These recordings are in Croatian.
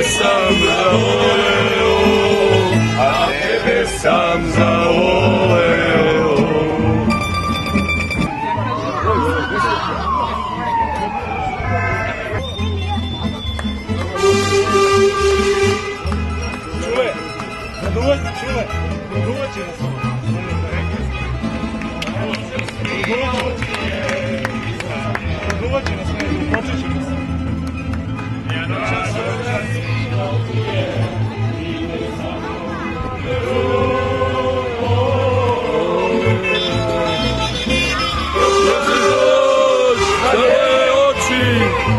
sam zavoleo, a tebe sam zavoleo.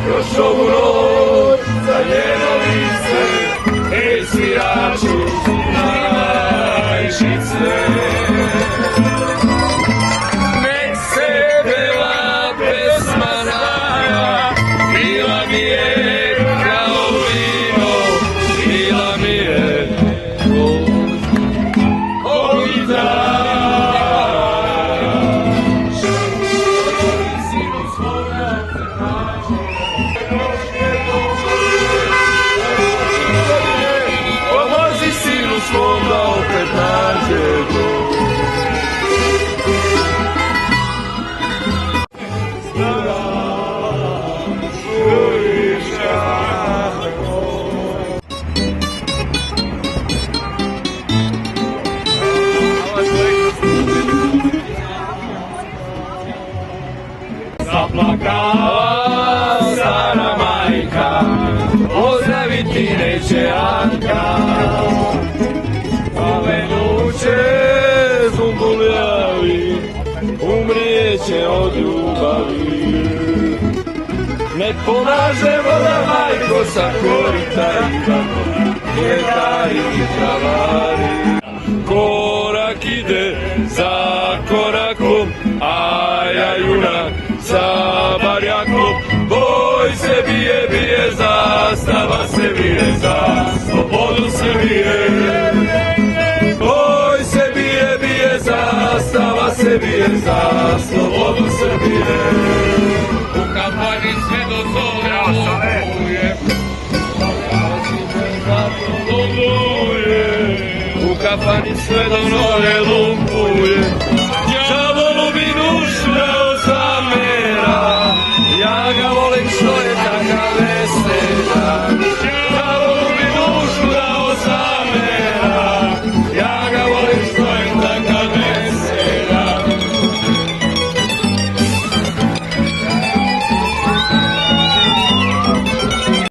Još ovu noć za njeno lice, ej sviraču snimaj žice. Nek se bela pesma raja, bila mi je kao vino, bila mi je ko gitara. Svoga opet nađe dom. Zaplakala stara majka, pozdraviti neće Anka. Ove noće zumbuljavi, umrijeće od ljubavi. Nek pomaže voda majko sa korita i vjetari i travari. Korak ide za korakom, a ja junak za barjakom. Boj se bije, bije zastava, se bije za slobodu se bije. Boj se bije, bije zastava, se bije za slobodu Srbije. U kafani sve dozvoljuje, u kafani sve dozvoljuje lumpuje.